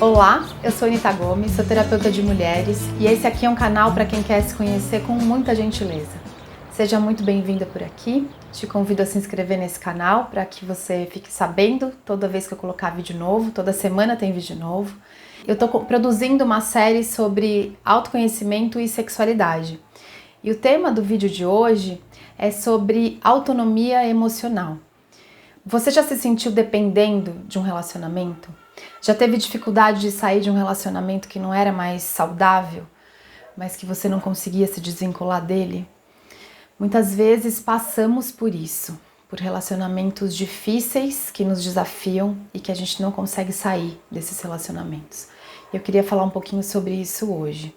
Olá, eu sou Anita Gomes, sou terapeuta de mulheres e esse aqui é um canal para quem quer se conhecer com muita gentileza. Seja muito bem-vinda por aqui, te convido a se inscrever nesse canal para que você fique sabendo toda vez que eu colocar vídeo novo, toda semana tem vídeo novo. Eu estou produzindo uma série sobre autoconhecimento e sexualidade e o tema do vídeo de hoje é sobre autonomia emocional. Você já se sentiu dependendo de um relacionamento? Já teve dificuldade de sair de um relacionamento que não era mais saudável, mas que você não conseguia se desvincular dele? Muitas vezes passamos por isso, por relacionamentos difíceis que nos desafiam e que a gente não consegue sair desses relacionamentos. Eu queria falar um pouquinho sobre isso hoje.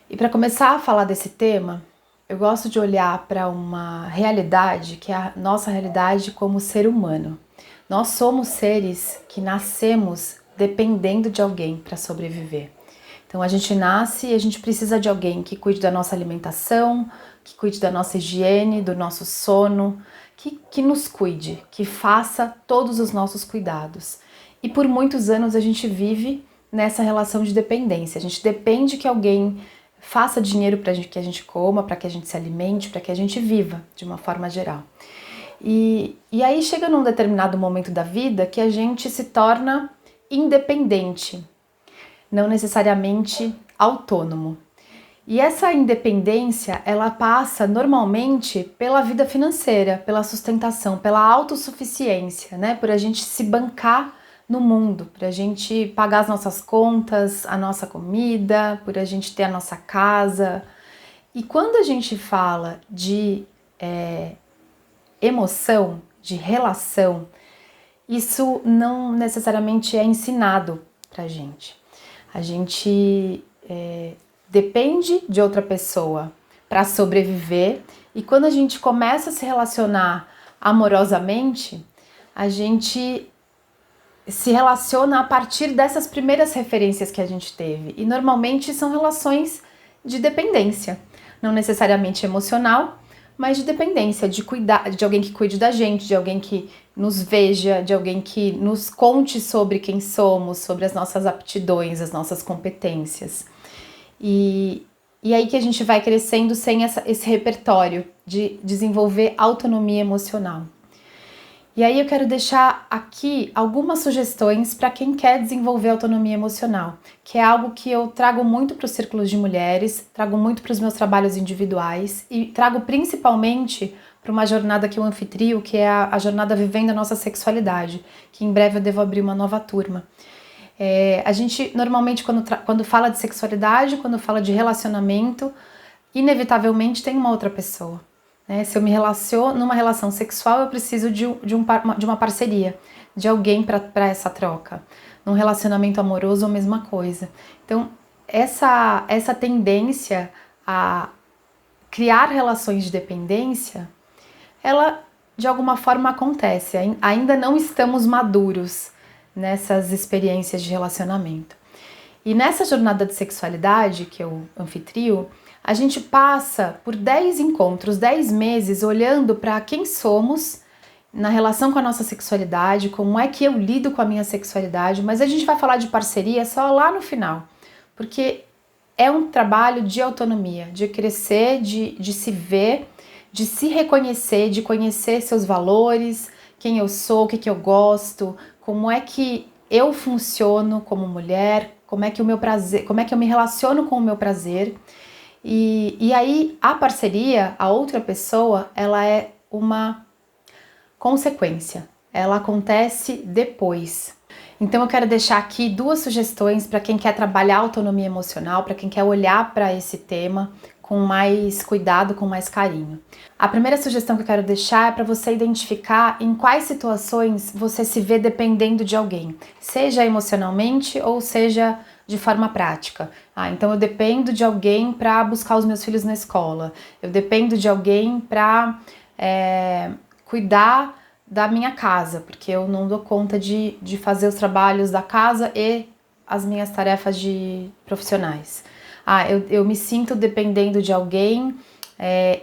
E para começar a falar desse tema, eu gosto de olhar para uma realidade que é a nossa realidade como ser humano. Nós somos seres que nascemos dependendo de alguém para sobreviver. Então a gente nasce e a gente precisa de alguém que cuide da nossa alimentação, que cuide da nossa higiene, do nosso sono, que nos cuide, que faça todos os nossos cuidados. E por muitos anos a gente vive nessa relação de dependência. A gente depende que alguém faça dinheiro para que a gente coma, para que a gente se alimente, para que a gente viva de uma forma geral. E aí chega num determinado momento da vida que a gente se torna independente, não necessariamente autônomo. E essa independência, ela passa normalmente pela vida financeira, pela sustentação, pela autossuficiência, né? Por a gente se bancar no mundo, por a gente pagar as nossas contas, a nossa comida, por a gente ter a nossa casa. E quando a gente fala de emoção, de relação, isso não necessariamente é ensinado pra gente. A gente depende de outra pessoa para sobreviver e quando a gente começa a se relacionar amorosamente, a gente se relaciona a partir dessas primeiras referências que a gente teve. E normalmente são relações de dependência, não necessariamente emocional, mas de dependência, de cuidar, de alguém que cuide da gente, de alguém que nos veja, de alguém que nos conte sobre quem somos, sobre as nossas aptidões, as nossas competências. E aí que a gente vai crescendo sem esse repertório de desenvolver autonomia emocional. E aí eu quero deixar aqui algumas sugestões para quem quer desenvolver autonomia emocional, que é algo que eu trago muito para os círculos de mulheres, trago muito para os meus trabalhos individuais e trago principalmente para uma jornada que eu anfitrio, que é a jornada Vivendo a Nossa Sexualidade, que em breve eu devo abrir uma nova turma. A gente normalmente quando fala de sexualidade, quando fala de relacionamento, inevitavelmente tem uma outra pessoa. Se eu me relaciono numa relação sexual, eu preciso de uma parceria, de alguém para essa troca. Num relacionamento amoroso, a mesma coisa. Então, essa tendência a criar relações de dependência, ela de alguma forma acontece. Ainda não estamos maduros nessas experiências de relacionamento. E nessa jornada de sexualidade que eu anfitrio, a gente passa por 10 encontros, 10 meses olhando para quem somos na relação com a nossa sexualidade, como é que eu lido com a minha sexualidade, mas a gente vai falar de parceria só lá no final, porque é um trabalho de autonomia, de crescer, de se ver, de se reconhecer, de conhecer seus valores, quem eu sou, o que eu gosto, como é que eu funciono como mulher, como é que eu me relaciono com o meu prazer. E aí a parceria, a outra pessoa, ela é uma consequência, ela acontece depois. Então eu quero deixar aqui duas sugestões para quem quer trabalhar autonomia emocional, para quem quer olhar para esse tema com mais cuidado, com mais carinho. A primeira sugestão que eu quero deixar é para você identificar em quais situações você se vê dependendo de alguém, seja emocionalmente ou seja de forma prática. Então eu dependo de alguém para buscar os meus filhos na escola, eu dependo de alguém para cuidar da minha casa, porque eu não dou conta de fazer os trabalhos da casa e as minhas tarefas profissionais. Eu me sinto dependendo de alguém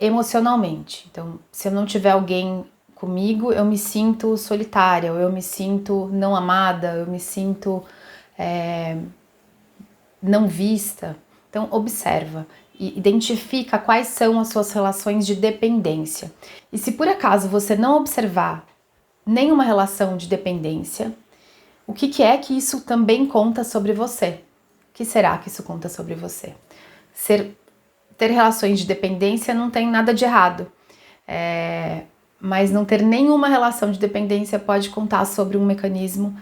emocionalmente. Então, se eu não tiver alguém comigo, eu me sinto solitária, eu me sinto não amada, eu me sinto não vista. Então observa e identifica quais são as suas relações de dependência. E se por acaso você não observar nenhuma relação de dependência, o que é que isso também conta sobre você? O que será que isso conta sobre você? Ter relações de dependência não tem nada de errado, mas não ter nenhuma relação de dependência pode contar sobre um mecanismo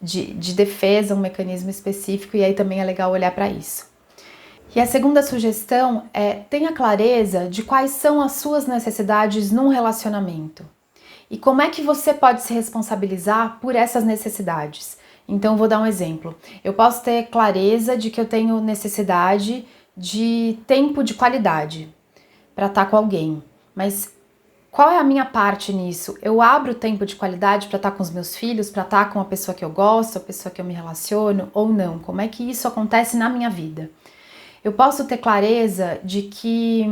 de defesa, um mecanismo específico, e aí também é legal olhar para isso. E a segunda sugestão é: tenha clareza de quais são as suas necessidades num relacionamento. E como é que você pode se responsabilizar por essas necessidades? Então, vou dar um exemplo. Eu posso ter clareza de que eu tenho necessidade de tempo de qualidade para estar com alguém. Mas qual é a minha parte nisso? Eu abro tempo de qualidade para estar com os meus filhos, para estar com a pessoa que eu gosto, a pessoa que eu me relaciono, ou não? Como é que isso acontece na minha vida? Eu posso ter clareza de que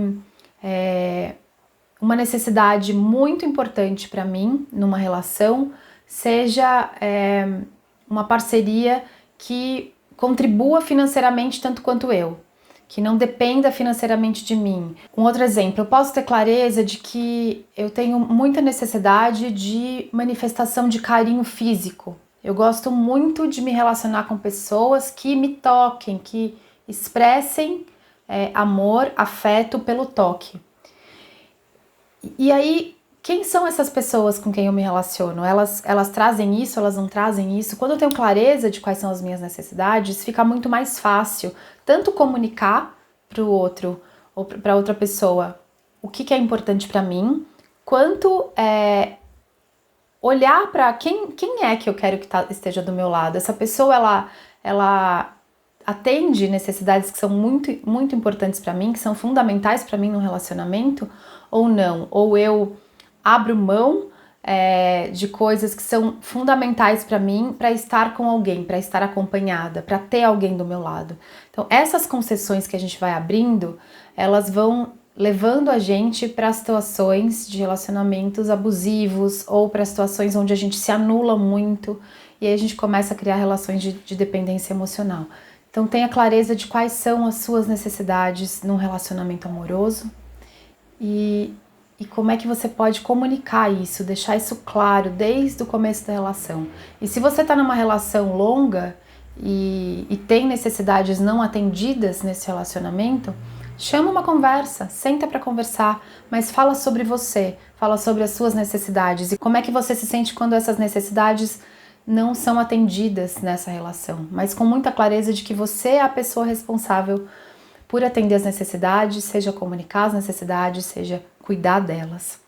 uma necessidade muito importante para mim numa relação seja uma parceria que contribua financeiramente tanto quanto eu, que não dependa financeiramente de mim. Um outro exemplo, eu posso ter clareza de que eu tenho muita necessidade de manifestação de carinho físico. Eu gosto muito de me relacionar com pessoas que me toquem, que expressem amor, afeto pelo toque. E aí, quem são essas pessoas com quem eu me relaciono? Elas trazem isso, elas não trazem isso? Quando eu tenho clareza de quais são as minhas necessidades, fica muito mais fácil tanto comunicar para o outro ou para outra pessoa o que é importante para mim, quanto olhar para quem é que eu quero que esteja do meu lado. Essa pessoa, ela atende necessidades que são muito, muito importantes para mim, que são fundamentais para mim no relacionamento, ou não? Ou eu abro mão de coisas que são fundamentais para mim, para estar com alguém, para estar acompanhada, para ter alguém do meu lado. Então, essas concessões que a gente vai abrindo, elas vão levando a gente para situações de relacionamentos abusivos ou para situações onde a gente se anula muito e aí a gente começa a criar relações de dependência emocional. Então tenha clareza de quais são as suas necessidades num relacionamento amoroso e como é que você pode comunicar isso, deixar isso claro desde o começo da relação. E se você está numa relação longa e tem necessidades não atendidas nesse relacionamento, chama uma conversa, senta para conversar, mas fala sobre você, fala sobre as suas necessidades e como é que você se sente quando essas necessidades não são atendidas nessa relação, mas com muita clareza de que você é a pessoa responsável por atender as necessidades, seja comunicar as necessidades, seja cuidar delas.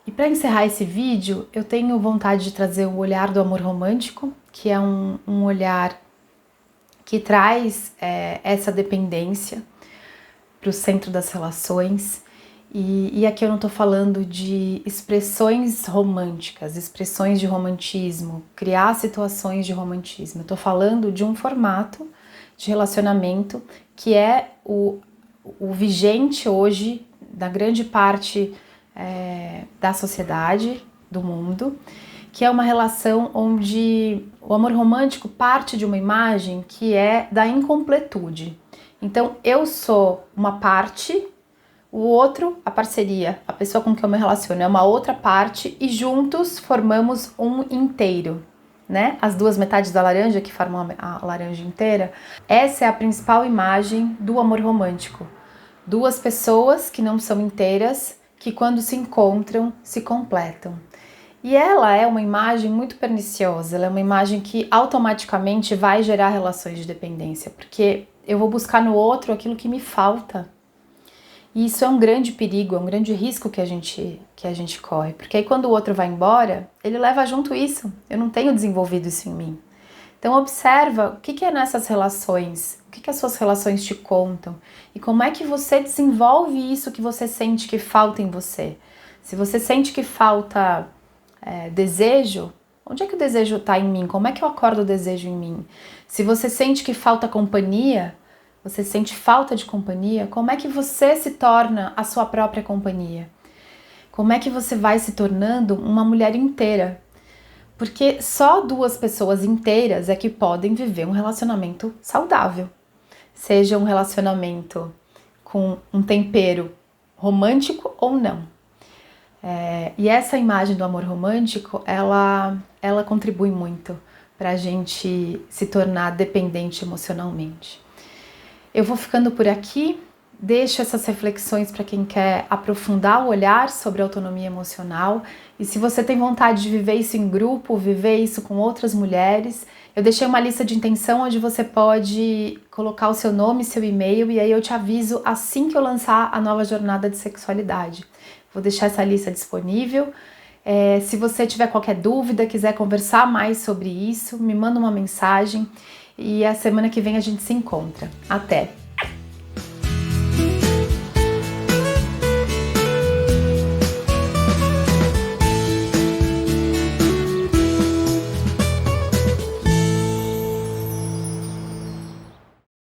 E para encerrar esse vídeo, eu tenho vontade de trazer o olhar do amor romântico, que é um olhar que traz essa dependência para o centro das relações. E aqui eu não estou falando de expressões românticas, expressões de romantismo, criar situações de romantismo. Eu estou falando de um formato de relacionamento que é o vigente hoje da grande parte da sociedade, do mundo, que é uma relação onde o amor romântico parte de uma imagem que é da incompletude. Então eu sou uma parte, o outro, a parceria, a pessoa com quem eu me relaciono é uma outra parte e juntos formamos um inteiro, né? As duas metades da laranja que formam a laranja inteira. Essa é a principal imagem do amor romântico. Duas pessoas que não são inteiras, que quando se encontram, se completam. E ela é uma imagem muito perniciosa, ela é uma imagem que automaticamente vai gerar relações de dependência, porque eu vou buscar no outro aquilo que me falta. E isso é um grande perigo, é um grande risco que a gente corre, porque aí quando o outro vai embora, ele leva junto isso, eu não tenho desenvolvido isso em mim. Então observa o que é nessas relações, o que as suas relações te contam e como é que você desenvolve isso que você sente que falta em você. Se você sente que falta desejo, onde é que o desejo está em mim? Como é que eu acordo o desejo em mim? Se você sente que falta companhia, você sente falta de companhia, como é que você se torna a sua própria companhia? Como é que você vai se tornando uma mulher inteira? Porque só duas pessoas inteiras é que podem viver um relacionamento saudável. seja um relacionamento com um tempero romântico ou não. E essa imagem do amor romântico, ela contribui muito para a gente se tornar dependente emocionalmente. Eu vou ficando por aqui, deixo essas reflexões para quem quer aprofundar o olhar sobre autonomia emocional, e se você tem vontade de viver isso em grupo, viver isso com outras mulheres, eu deixei uma lista de intenção onde você pode colocar o seu nome, seu e-mail, e aí eu te aviso assim que eu lançar a nova jornada de sexualidade. Vou deixar essa lista disponível. Se você tiver qualquer dúvida, quiser conversar mais sobre isso, me manda uma mensagem e a semana que vem a gente se encontra. Até!